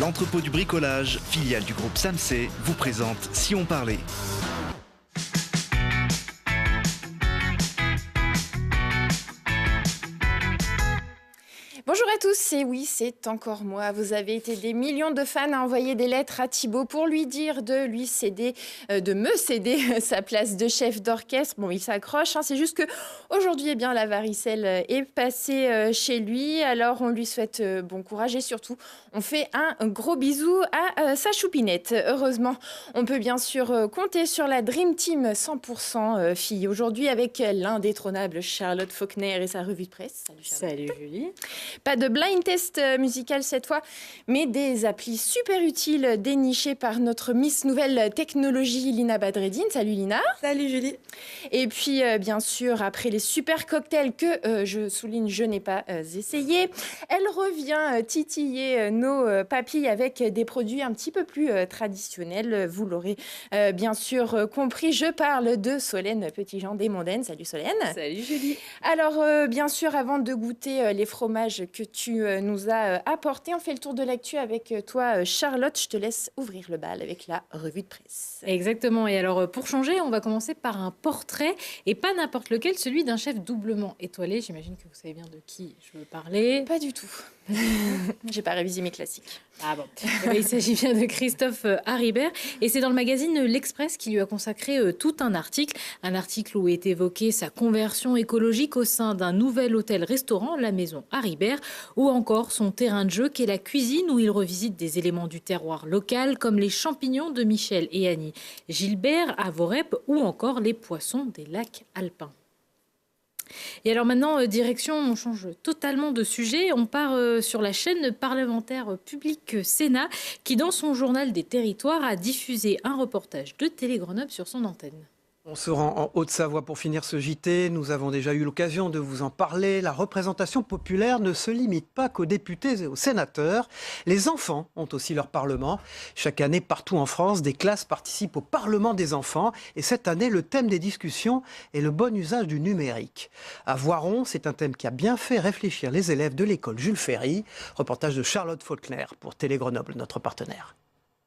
L'entrepôt du bricolage, filiale du groupe Samsé, vous présente Si on parlait. Bonjour à tous, et oui, c'est encore moi. Vous avez été des millions de fans à envoyer des lettres à Thibaut pour lui dire de me céder sa place de chef d'orchestre. Bon, il s'accroche, c'est juste que aujourd'hui, la varicelle est passée chez lui. Alors, on lui souhaite bon courage et surtout, on fait un gros bisou à sa choupinette. Heureusement, on peut bien sûr compter sur la Dream Team 100% filles aujourd'hui avec l'indétrônable Charlotte Faulkner et sa revue de presse. Salut Charlotte. Salut Julie. Pas de blind test musical cette fois, mais des applis super utiles dénichées par notre Miss Nouvelle Technologie, Lina Badreddine. Salut Lina. Salut Julie. Et puis, bien sûr, après les super cocktails que, je souligne, je n'ai pas essayé, elle revient titiller nos papilles avec des produits un petit peu plus traditionnels. Vous l'aurez bien sûr compris, je parle de Solène Petitjean des Mondaines. Salut Solène. Salut Julie. Alors, bien sûr, avant de goûter les fromages que tu nous as apportés, on fait le tour de l'actu avec toi, Charlotte. Je te laisse ouvrir le bal avec la revue de presse. Exactement. Et alors, pour changer, on va commencer par un portrait, et pas n'importe lequel, celui d'un chef doublement étoilé. J'imagine que vous savez bien de qui je veux parler. Pas du tout. J'ai pas révisé mes classiques. Ah bon. Il s'agit bien de Christophe Haribert, et c'est dans le magazine L'Express qui lui a consacré tout un article où est évoquée sa conversion écologique au sein d'un nouvel hôtel-restaurant, la Maison Haribert, ou encore son terrain de jeu qu'est la cuisine, où il revisite des éléments du terroir local comme les champignons de Michel et Annie Gilbert à Vorep, ou encore les poissons des lacs alpins. Et alors maintenant, direction, on change totalement de sujet. On part sur la chaîne parlementaire publique Sénat qui, dans son journal des territoires, a diffusé un reportage de Télé Grenoble sur son antenne. On se rend en Haute-Savoie pour finir ce JT. Nous avons déjà eu l'occasion de vous en parler. La représentation populaire ne se limite pas qu'aux députés et aux sénateurs. Les enfants ont aussi leur parlement. Chaque année, partout en France, des classes participent au Parlement des enfants. Et cette année, le thème des discussions est le bon usage du numérique. À Voiron, c'est un thème qui a bien fait réfléchir les élèves de l'école Jules Ferry. Reportage de Charlotte Faulkner pour Télé Grenoble, notre partenaire.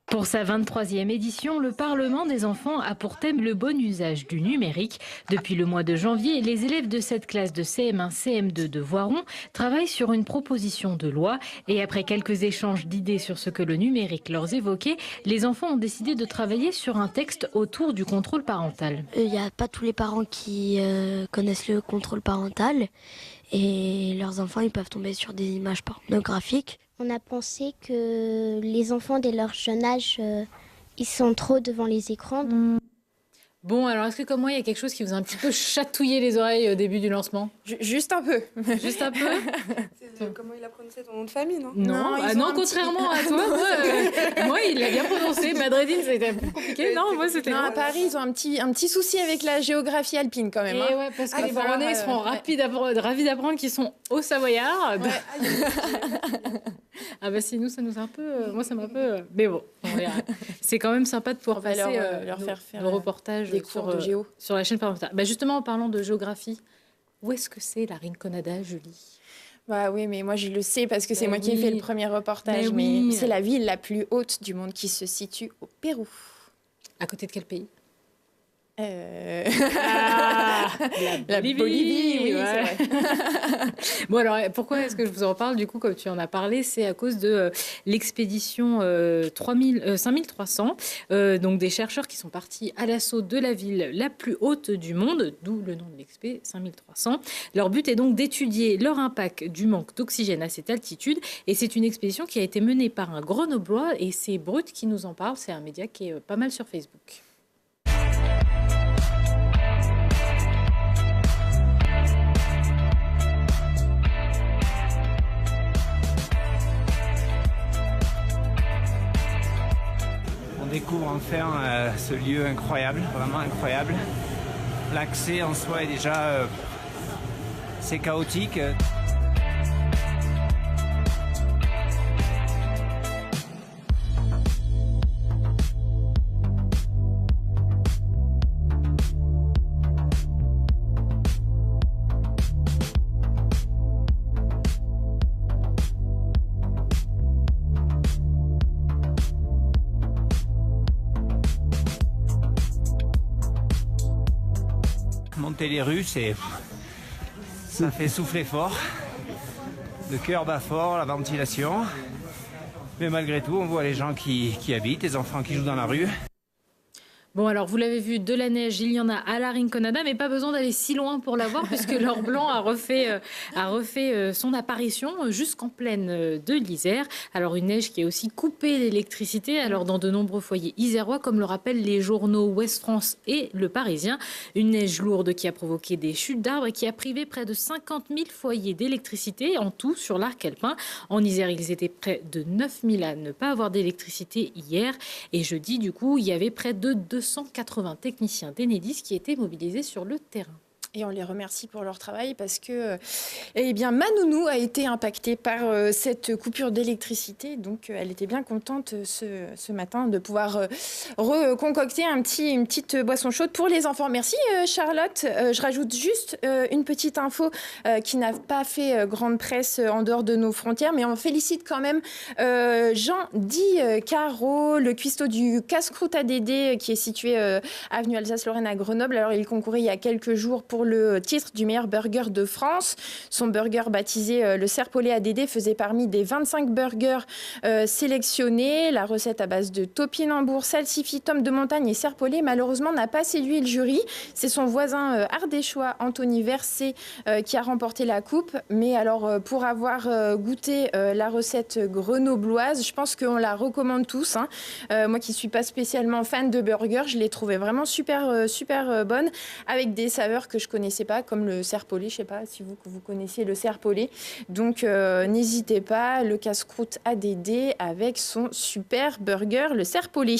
Pour sa 23e édition, le Parlement des enfants a pour thème le bon usage du numérique. Depuis le mois de janvier, les élèves de cette classe de CM1, CM2 de Voiron travaillent sur une proposition de loi. Et après quelques échanges d'idées sur ce que le numérique leur évoquait, les enfants ont décidé de travailler sur un texte autour du contrôle parental. Il n'y a pas tous les parents qui connaissent le contrôle parental. Et leurs enfants, ils peuvent tomber sur des images pornographiques. On a pensé que les enfants, dès leur jeune âge, ils sont trop devant les écrans. Bon, alors est-ce que comme moi, il y a quelque chose qui vous a un petit peu chatouillé les oreilles au début du lancement ? Juste un peu. Juste un peu. Comment il a prononcé ton nom de famille, non ? Non, contrairement à toi, moi, il l'a bien prononcé. Badreddine, c'était un peu compliqué. Non, moi, c'était... Non, à Paris, ils ont un petit souci avec la géographie alpine quand même. Et ouais, parce que les Voironnais seront ravis d'apprendre qu'ils sont au Savoyard. Ouais. Ah bah si, nous, ça nous a un peu... moi, ça m'a un peu... Mais bon, c'est quand même sympa de pouvoir passer leur faire le reportage des cours de géo sur la chaîne parlementaire. Bah justement, en parlant de géographie, où est-ce que c'est la Rinconada, Julie ? Bah oui, mais moi je le sais parce que c'est moi qui ai fait le premier reportage. Mais c'est la ville la plus haute du monde qui se situe au Pérou. À côté de quel pays ? La Bolivie, oui, ouais. c'est vrai. Bon alors, pourquoi est-ce que je vous en parle du coup, comme tu en as parlé, c'est à cause de l'expédition 5300, donc des chercheurs qui sont partis à l'assaut de la ville la plus haute du monde, d'où le nom de l'expé 5300. Leur but est donc d'étudier leur impact du manque d'oxygène à cette altitude, et c'est une expédition qui a été menée par un Grenoblois, et c'est Brut qui nous en parle, c'est un média qui est pas mal sur Facebook. On découvre enfin ce lieu incroyable, vraiment incroyable. L'accès en soi est déjà c'est chaotique. remonter les rues, ça fait souffler fort. Le cœur bat fort, la ventilation. Mais malgré tout, on voit les gens qui habitent, les enfants qui jouent dans la rue. Bon, alors vous l'avez vu, de la neige, il y en a à la Rinconada, mais pas besoin d'aller si loin pour la voir, puisque l'or blanc a refait son apparition jusqu'en plaine de l'Isère. Alors une neige qui a aussi coupé l'électricité, alors dans de nombreux foyers isérois, comme le rappellent les journaux Ouest France et Le Parisien. Une neige lourde qui a provoqué des chutes d'arbres et qui a privé près de 50 000 foyers d'électricité en tout sur l'arc alpin. En Isère, ils étaient près de 9 000 à ne pas avoir d'électricité hier. Et jeudi, du coup, il y avait près de 280 techniciens d'Enedis qui étaient mobilisés sur le terrain. Et on les remercie pour leur travail parce que Manounou a été impactée par cette coupure d'électricité. Donc, elle était bien contente ce matin de pouvoir reconcocter une petite boisson chaude pour les enfants. Merci Charlotte. Je rajoute juste une petite info qui n'a pas fait grande presse en dehors de nos frontières, mais on félicite quand même Jean-Di Caro, le cuistot du casse-croûte ADD qui est situé avenue Alsace-Lorraine à Grenoble. Alors, il concourait il y a quelques jours pour le titre du meilleur burger de France. Son burger baptisé le Serpollet ADD faisait parmi des 25 burgers sélectionnés. La recette à base de topinambour, salsifis, tomes de montagne et serpollet malheureusement n'a pas séduit le jury. C'est son voisin ardéchois Anthony Versé qui a remporté la coupe. Mais alors pour avoir goûté la recette grenobloise, je pense qu'on la recommande tous. Moi qui suis pas spécialement fan de burger, je l'ai trouvée vraiment super bonne avec des saveurs que je connaissais pas, comme le serpollet. Je sais pas si vous connaissiez le serpollet. Donc n'hésitez pas, le casse-croûte ADD avec son super burger, le serpollet.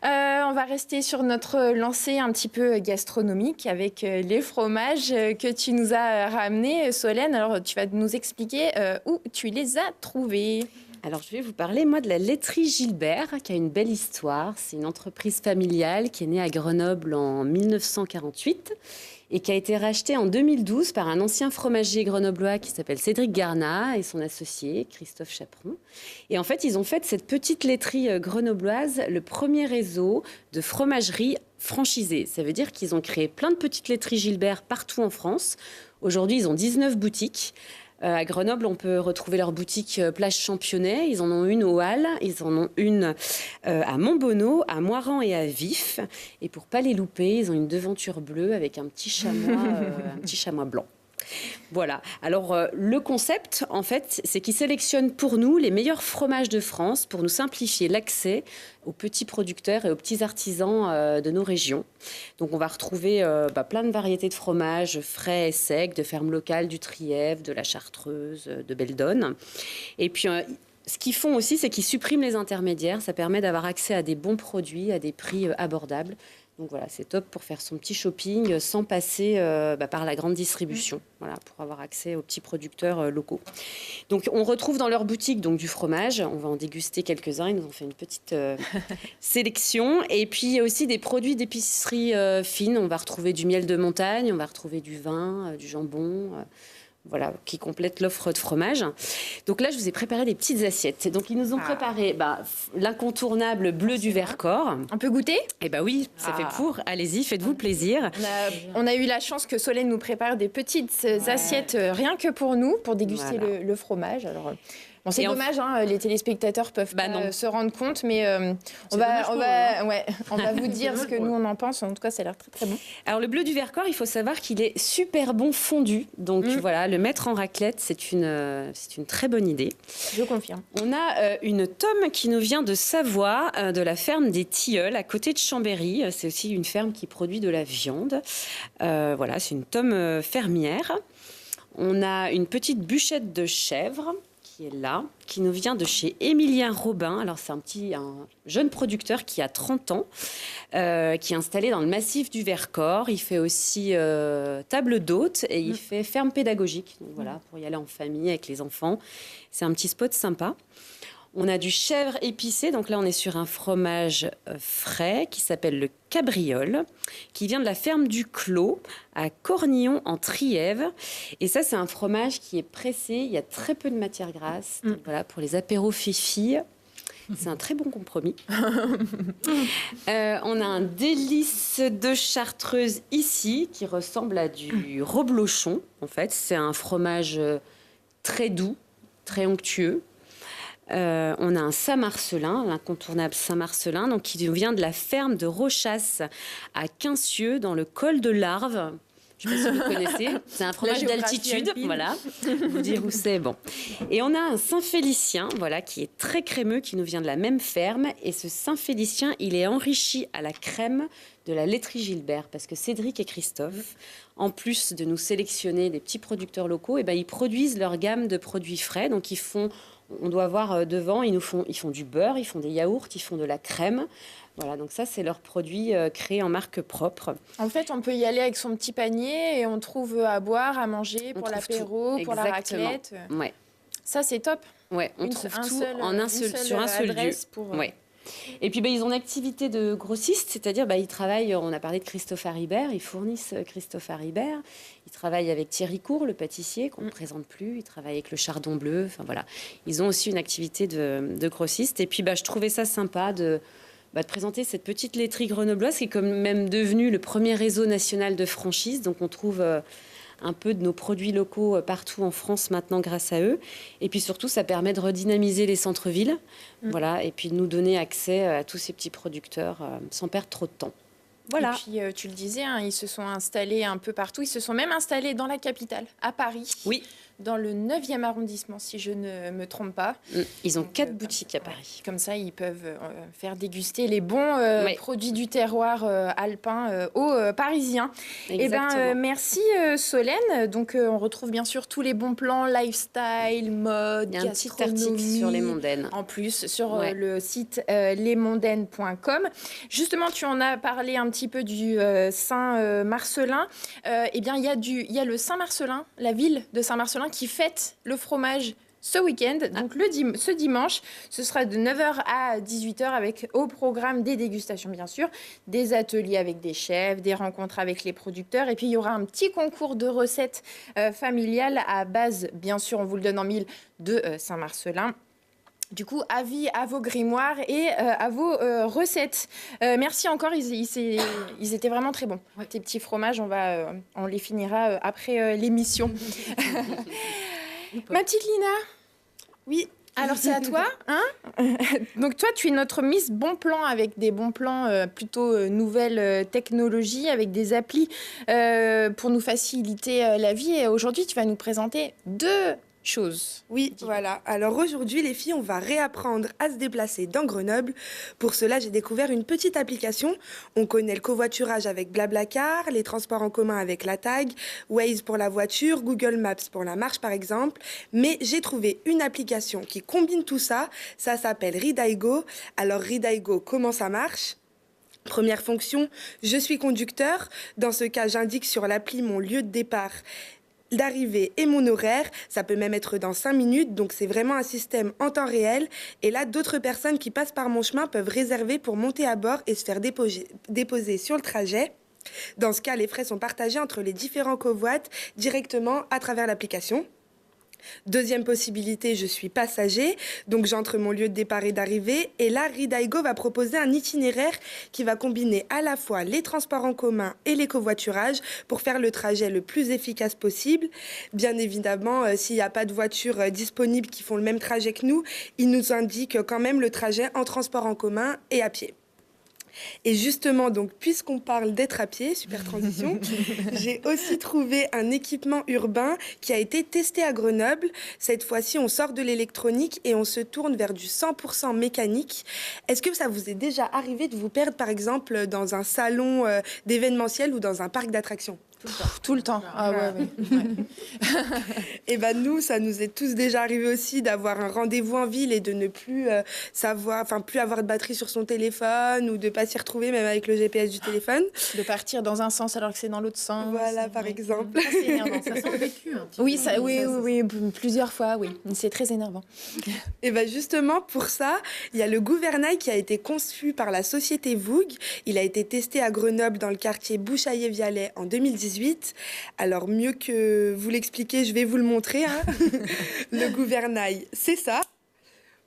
On va rester sur notre lancée un petit peu gastronomique avec les fromages que tu nous as ramenés, Solène. Alors tu vas nous expliquer où tu les as trouvés. Alors, je vais vous parler, moi, de la laiterie Gilbert, qui a une belle histoire. C'est une entreprise familiale qui est née à Grenoble en 1948 et qui a été rachetée en 2012 par un ancien fromager grenoblois qui s'appelle Cédric Garnat et son associé, Christophe Chaperon. Et en fait, ils ont fait de cette petite laiterie grenobloise le premier réseau de fromagerie franchisée. Ça veut dire qu'ils ont créé plein de petites laiteries Gilbert partout en France. Aujourd'hui, ils ont 19 boutiques. À Grenoble, on peut retrouver leur boutique Plage Championnet. Ils en ont une au Halles, ils en ont une à Montbonneau, à Moiran et à Vif. Et pour pas les louper, ils ont une devanture bleue avec un petit chamois blanc. Voilà. Alors, le concept, en fait, c'est qu'ils sélectionnent pour nous les meilleurs fromages de France pour nous simplifier l'accès aux petits producteurs et aux petits artisans de nos régions. Donc, on va retrouver plein de variétés de fromages frais et secs, de fermes locales, du Trièvre, de la Chartreuse, de Beldonne. Et puis, ce qu'ils font aussi, c'est qu'ils suppriment les intermédiaires. Ça permet d'avoir accès à des bons produits, à des prix abordables. Donc voilà, c'est top pour faire son petit shopping sans passer par la grande distribution, voilà, pour avoir accès aux petits producteurs locaux. Donc on retrouve dans leur boutique donc, du fromage, on va en déguster quelques-uns, ils nous ont fait une petite sélection. Et puis il y a aussi des produits d'épicerie fine, on va retrouver du miel de montagne, on va retrouver du vin, du jambon... Voilà, qui complète l'offre de fromage. Donc là, je vous ai préparé des petites assiettes. Donc, ils nous ont préparé l'incontournable bleu du Vercors. On peut goûter ? Eh bien oui, c'est fait pour. Allez-y, faites-vous plaisir. On a eu la chance que Solène nous prépare des petites assiettes rien que pour nous, pour déguster le fromage. Alors... Bon, c'est dommage, les téléspectateurs peuvent pas se rendre compte, mais on va vous dire ce que nous on en pense. En tout cas, ça a l'air très très bon. Alors le bleu du Vercors, il faut savoir qu'il est super bon fondu. Donc voilà, le mettre en raclette, c'est une très bonne idée. Je confirme. On a une tome qui nous vient de Savoie, de la ferme des Tilleuls, à côté de Chambéry. C'est aussi une ferme qui produit de la viande. Voilà, c'est une tome fermière. On a une petite bûchette de chèvre qui est là, qui nous vient de chez Émilien Robin. Alors, c'est un jeune producteur qui a 30 ans, qui est installé dans le massif du Vercors. Il fait aussi table d'hôte et il fait ferme pédagogique. Donc, voilà, pour y aller en famille avec les enfants. C'est un petit spot sympa. On a du chèvre épicé, donc là on est sur un fromage frais qui s'appelle le Cabriole, qui vient de la ferme du Clos à Cornillon en Trièvre. Et ça c'est un fromage qui est pressé, il y a très peu de matière grasse. Donc voilà, pour les apéros fifi, C'est un très bon compromis. On a un délice de chartreuse ici qui ressemble à du reblochon. En fait, c'est un fromage très doux, très onctueux. On a un Saint-Marcelin, l'incontournable Saint-Marcelin, donc qui vient de la ferme de Rochas à Quincieux, dans le col de l'Arve. Je ne sais pas si vous connaissez. C'est un fromage d'altitude, voilà. Vous dire où c'est, bon. Et on a un Saint-Félicien, voilà, qui est très crémeux, qui nous vient de la même ferme. Et ce Saint-Félicien, il est enrichi à la crème de la laiterie Gilbert, parce que Cédric et Christophe, en plus de nous sélectionner des petits producteurs locaux, ils produisent leur gamme de produits frais. Donc ils font, on doit voir devant, ils font du beurre, ils font des yaourts, ils font de la crème. Voilà, donc ça, c'est leurs produits créés en marque propre. En fait, on peut y aller avec son petit panier et on trouve à boire, à manger pour l'apéro, pour la raclette. Ouais. Ça, c'est top. Ouais, on trouve tout sur un seul lieu. Ouais. Et puis, ils ont une activité de grossiste, c'est-à-dire ils travaillent, on a parlé de Christophe Haribert, ils fournissent Christophe Haribert, ils travaillent avec Thierry Court, le pâtissier, qu'on ne présente plus, ils travaillent avec le Chardon Bleu, enfin voilà. Ils ont aussi une activité de grossiste. Et puis, je trouvais ça sympa de présenter cette petite laiterie grenobloise qui est quand même devenue le premier réseau national de franchise. Donc on trouve un peu de nos produits locaux partout en France maintenant grâce à eux. Et puis surtout, ça permet de redynamiser les centres-villes, voilà, et puis de nous donner accès à tous ces petits producteurs sans perdre trop de temps. Voilà. Et puis, tu le disais, ils se sont installés un peu partout. Ils se sont même installés dans la capitale, à Paris. Oui. Dans le 9e arrondissement, si je ne me trompe pas. Ils ont 4 boutiques à Paris. Comme ça, ils peuvent faire déguster les bons produits du terroir alpin aux Parisiens. Merci Solène. Donc, on retrouve bien sûr tous les bons plans lifestyle, mode, il y a un petit article sur les mondaines. En plus, sur le site lesmondaines.com. Justement, tu en as parlé un petit peu du Saint-Marcelin. Il y a le Saint-Marcelin, la ville de Saint-Marcelin, qui fête le fromage ce week-end. Donc ce dimanche, ce sera de 9h à 18h avec au programme des dégustations bien sûr, des ateliers avec des chefs, des rencontres avec les producteurs et puis il y aura un petit concours de recettes familiales à base, bien sûr, on vous le donne en mille, de Saint-Marcelin. Du coup, avis à vos grimoires et à vos recettes. Merci encore, ils étaient vraiment très bons. Ouais. Tes petits fromages, on les finira après l'émission. Ma petite Lina. Oui. Alors c'est à toi, hein? Donc toi, tu es notre Miss Bon Plan avec des bons plans plutôt nouvelles technologies, avec des applis pour nous faciliter la vie. Et aujourd'hui, tu vas nous présenter 2 choses. Oui, voilà. Alors aujourd'hui, les filles, on va réapprendre à se déplacer dans Grenoble. Pour cela, j'ai découvert une petite application. On connaît le covoiturage avec Blablacar, les transports en commun avec la Tag, Waze pour la voiture, Google Maps pour la marche par exemple. Mais j'ai trouvé une application qui combine tout ça. Ça s'appelle Ridaigo. Alors Ridaigo, comment ça marche ? Première fonction, je suis conducteur. Dans ce cas, j'indique sur l'appli mon lieu de départ, d'arrivée et mon horaire. Ça peut même être dans 5 minutes, donc c'est vraiment un système en temps réel. Et là, d'autres personnes qui passent par mon chemin peuvent réserver pour monter à bord et se faire déposer sur le trajet. Dans ce cas, les frais sont partagés entre les différents covoites directement à travers l'application. Deuxième possibilité, je suis passager, donc j'entre mon lieu de départ et d'arrivée. Et là, Ridaigo va proposer un itinéraire qui va combiner à la fois les transports en commun et les covoiturages pour faire le trajet le plus efficace possible. Bien évidemment, s'il n'y a pas de voitures disponibles qui font le même trajet que nous, il nous indique quand même le trajet en transport en commun et à pied. Et justement, donc, puisqu'on parle d'être à pied, super transition, j'ai aussi trouvé un équipement urbain qui a été testé à Grenoble. Cette fois-ci, on sort de l'électronique et on se tourne vers du 100% mécanique. Est-ce que ça vous est déjà arrivé de vous perdre, par exemple, dans un salon d'événementiel ou dans un parc d'attractions ? Tout le temps. Ah ouais. Et nous, ça nous est tous déjà arrivé aussi d'avoir un rendez-vous en ville et de ne plus plus avoir de batterie sur son téléphone ou de pas s'y retrouver même avec le GPS du téléphone. De partir dans un sens alors que c'est dans l'autre sens. Voilà, par exemple. Ça, c'est énervant. Ça s'en vécu un petit peu. Oui, plusieurs fois, oui. C'est très énervant. Et justement, pour ça, il y a le gouvernail qui a été conçu par la société Voug. Il a été testé à Grenoble dans le quartier Bouchaillé-Vialet en 2018. Alors, mieux que vous l'expliquer, je vais vous le montrer. Le gouvernail, c'est ça.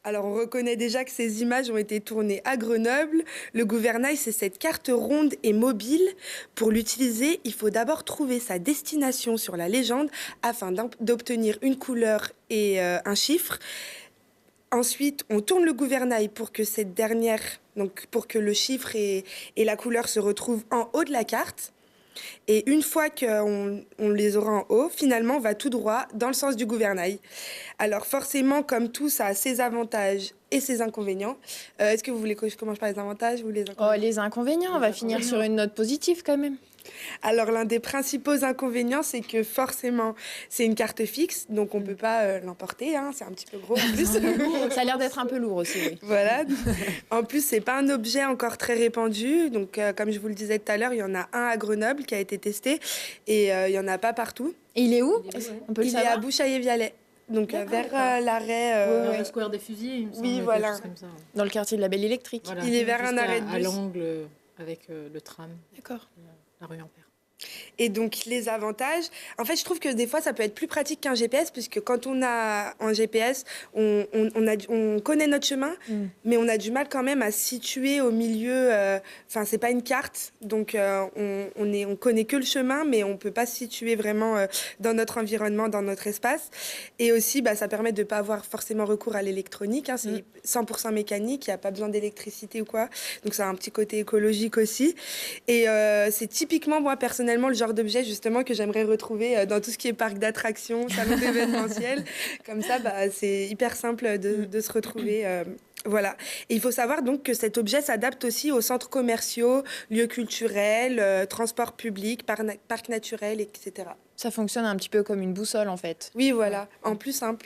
Alors, on reconnaît déjà que ces images ont été tournées à Grenoble. Le gouvernail, c'est cette carte ronde et mobile. Pour l'utiliser, il faut d'abord trouver sa destination sur la légende afin d'obtenir une couleur et un chiffre. Ensuite, on tourne le gouvernail pour que cette dernière, donc pour que le chiffre et la couleur se retrouvent en haut de la carte. Et une fois qu'on les aura en haut, finalement, on va tout droit dans le sens du gouvernail. Alors forcément, comme tout, ça a ses avantages et ses inconvénients. Est-ce que vous voulez que je commence par les avantages ou les inconvénients? Les inconvénients, on va finir sur une note positive quand même. Alors l'un des principaux inconvénients, c'est que forcément, c'est une carte fixe, donc on ne peut pas l'emporter, hein, c'est un petit peu gros en plus. Ça a l'air d'être un peu lourd aussi, oui. Voilà. En plus, c'est pas un objet encore très répandu, donc comme je vous le disais tout à l'heure, il y en a un à Grenoble qui a été testé, et il n'y en a pas partout. Et il est où? On peut le savoir. Il est à Bouchaillé-Vialet. Donc vers l'arrêt... le square des Fusils, il me semble. Oui, voilà. Comme ça. Dans le quartier de la Belle Électrique. Voilà. Il est vers un arrêt de bus. À l'angle avec le tram. D'accord. La rue Ampère. Et donc, les avantages, en fait, je trouve que des fois, ça peut être plus pratique qu'un GPS, puisque quand on a un GPS, on connaît notre chemin, mais on a du mal quand même à se situer au milieu. Enfin, c'est pas une carte, donc on connaît que le chemin, mais on peut pas se situer vraiment dans notre environnement, dans notre espace. Et aussi, ça permet de pas avoir forcément recours à l'électronique. Hein, c'est 100% mécanique, il n'y a pas besoin d'électricité ou quoi. Donc, ça a un petit côté écologique aussi. Et c'est typiquement, moi, personnellement, le genre d'objet justement que j'aimerais retrouver dans tout ce qui est parc d'attractions, salon d'événementiel. Comme ça, c'est hyper simple de se retrouver. Voilà. Et il faut savoir donc que cet objet s'adapte aussi aux centres commerciaux, lieux culturels, transports publics, parcs naturels, etc. Ça fonctionne un petit peu comme une boussole en fait. Oui, voilà. En plus simple.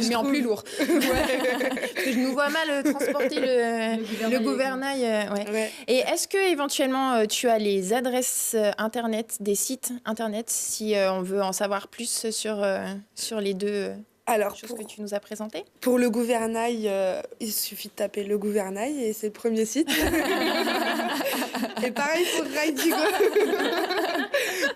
Mais en plus lourd. Parce que je nous vois mal transporter le gouvernail. Ouais. Et est-ce que éventuellement tu as les adresses internet des sites internet si on veut en savoir plus sur les deux choses que tu nous as présentées? Pour le gouvernail, il suffit de taper le gouvernail et c'est le premier site. Et pareil pour Ridigo.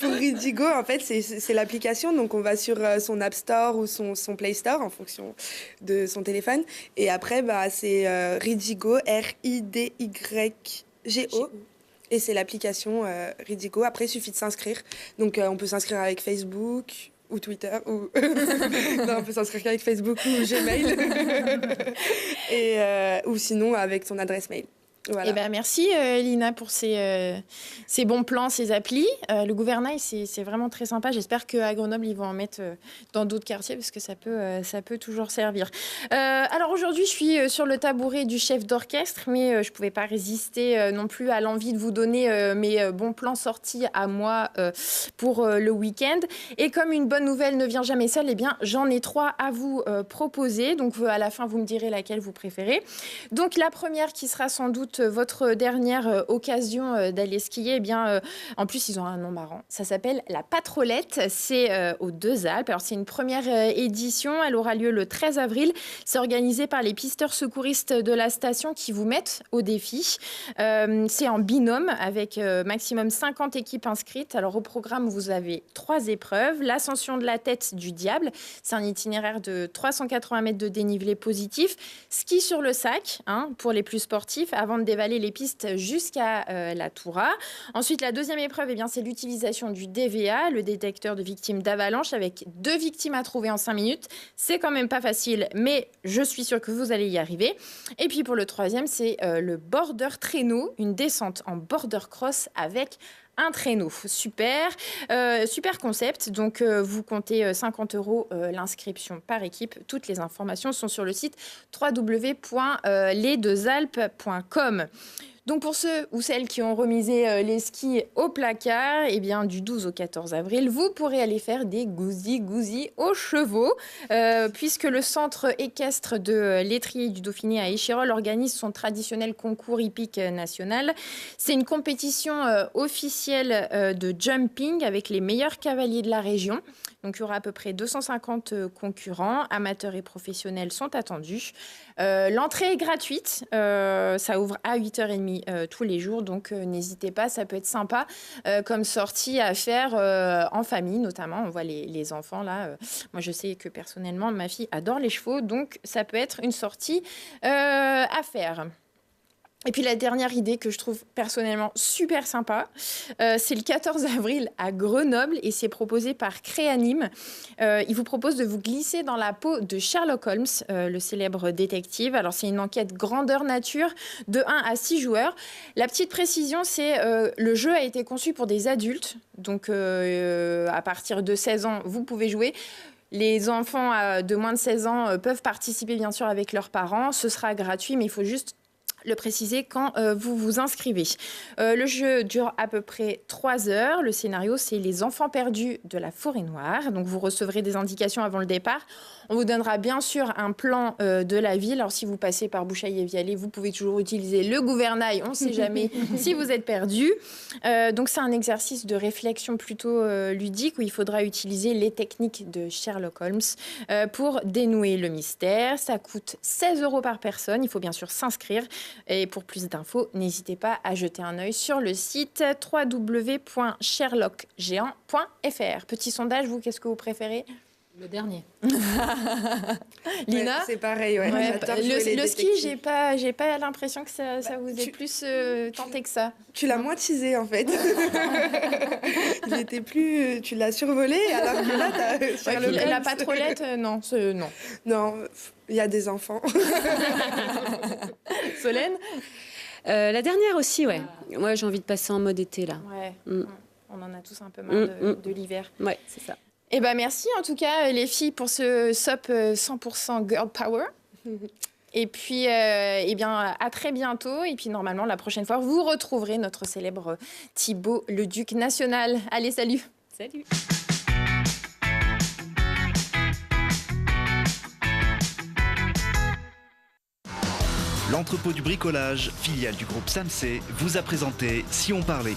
Pour Ridigo, en fait, c'est l'application. Donc, on va sur son App Store ou son Play Store en fonction de son téléphone. Et après, c'est Ridigo, RIDYGO. Et c'est l'application Ridigo. Après, il suffit de s'inscrire. Donc, on peut s'inscrire avec Facebook ou Twitter. Non, on peut s'inscrire qu'avec Facebook ou Gmail. Ou sinon, avec son adresse mail. Voilà. Eh ben, merci Lina pour ces bons plans, ces applis. Le gouvernail, c'est vraiment très sympa. J'espère qu'à Grenoble, ils vont en mettre dans d'autres quartiers parce que ça peut toujours servir. Alors aujourd'hui, je suis sur le tabouret du chef d'orchestre, mais je ne pouvais pas résister non plus à l'envie de vous donner mes bons plans sortis à moi pour le week-end. Et comme une bonne nouvelle ne vient jamais seule, eh bien, j'en ai 3 à vous proposer. Donc à la fin, vous me direz laquelle vous préférez. Donc la première qui sera sans doute votre dernière occasion d'aller skier, eh bien, en plus, ils ont un nom marrant. Ça s'appelle la Patrolette. C'est aux Deux Alpes. Alors, c'est une première édition. Elle aura lieu le 13 avril. C'est organisé par les pisteurs secouristes de la station qui vous mettent au défi. C'est en binôme avec maximum 50 équipes inscrites. Alors, au programme, vous avez 3 épreuves. L'ascension de la tête du diable. C'est un itinéraire de 380 mètres de dénivelé positif. Ski sur le sac, pour les plus sportifs, avant de dévaler les pistes jusqu'à la Toura. Ensuite, la deuxième épreuve, c'est l'utilisation du DVA, le détecteur de victimes d'avalanche, avec 2 victimes à trouver en 5 minutes. C'est quand même pas facile, mais je suis sûre que vous allez y arriver. Et puis pour le troisième, c'est le border traîneau, une descente en border cross avec un traîneau. Super concept. Donc, vous comptez 50 € l'inscription par équipe. Toutes les informations sont sur le site www.lesdeuxalpes.com. Donc pour ceux ou celles qui ont remisé les skis au placard, eh bien, du 12 au 14 avril, vous pourrez aller faire des gousi-gousi aux chevaux, puisque le centre équestre de l'étrier du Dauphiné à Échirolles organise son traditionnel concours hippique national. C'est une compétition officielle de jumping avec les meilleurs cavaliers de la région. Donc il y aura à peu près 250 concurrents, amateurs et professionnels sont attendus. L'entrée est gratuite, ça ouvre à 8h30 nuit tous les jours. Donc n'hésitez pas, ça peut être sympa comme sortie à faire en famille notamment. On voit les enfants là. Moi je sais que personnellement ma fille adore les chevaux, donc ça peut être une sortie à faire. Et puis la dernière idée que je trouve personnellement super sympa, c'est le 14 avril à Grenoble et c'est proposé par Créanime. Il vous propose de vous glisser dans la peau de Sherlock Holmes, le célèbre détective. Alors c'est une enquête grandeur nature de 1 à 6 joueurs. La petite précision, c'est le jeu a été conçu pour des adultes, donc à partir de 16 ans, vous pouvez jouer. Les enfants de moins de 16 ans peuvent participer bien sûr avec leurs parents. Ce sera gratuit, mais il faut juste le préciser quand vous vous inscrivez. Le jeu dure à peu près 3 heures. Le scénario, c'est les enfants perdus de la forêt noire. Donc, vous recevrez des indications avant le départ. On vous donnera bien sûr un plan de la ville. Alors, si vous passez par Bouchailles et Vialet, vous pouvez toujours utiliser le gouvernail. On ne sait jamais si vous êtes perdu. Donc, c'est un exercice de réflexion plutôt ludique où il faudra utiliser les techniques de Sherlock Holmes pour dénouer le mystère. Ça coûte 16 € par personne. Il faut bien sûr s'inscrire. Et pour plus d'infos, n'hésitez pas à jeter un œil sur le site www.sherlockgéant.fr. Petit sondage, vous, qu'est-ce que vous préférez ? Le dernier. Lina ? C'est pareil, ouais. Le ski, j'ai pas l'impression que ça vous ait plus tenté que ça. Tu l'as moins teasé, en fait. Il était plus... Tu l'as survolé, alors que là, t'as... La patrolette, non. Non. Non, il y a des enfants. Solène ? La dernière aussi, ouais. Ouais, j'ai envie de passer en mode été, là. Ouais. On en a tous un peu marre de l'hiver. Ouais, c'est ça. Eh ben merci en tout cas les filles pour ce SOP 100% Girl Power. Et puis eh bien à très bientôt et puis normalement la prochaine fois vous retrouverez notre célèbre Thibaut le Duc national. Allez, salut. Salut. L'entrepôt du bricolage, filiale du groupe Samsé, vous a présenté Si on parlait.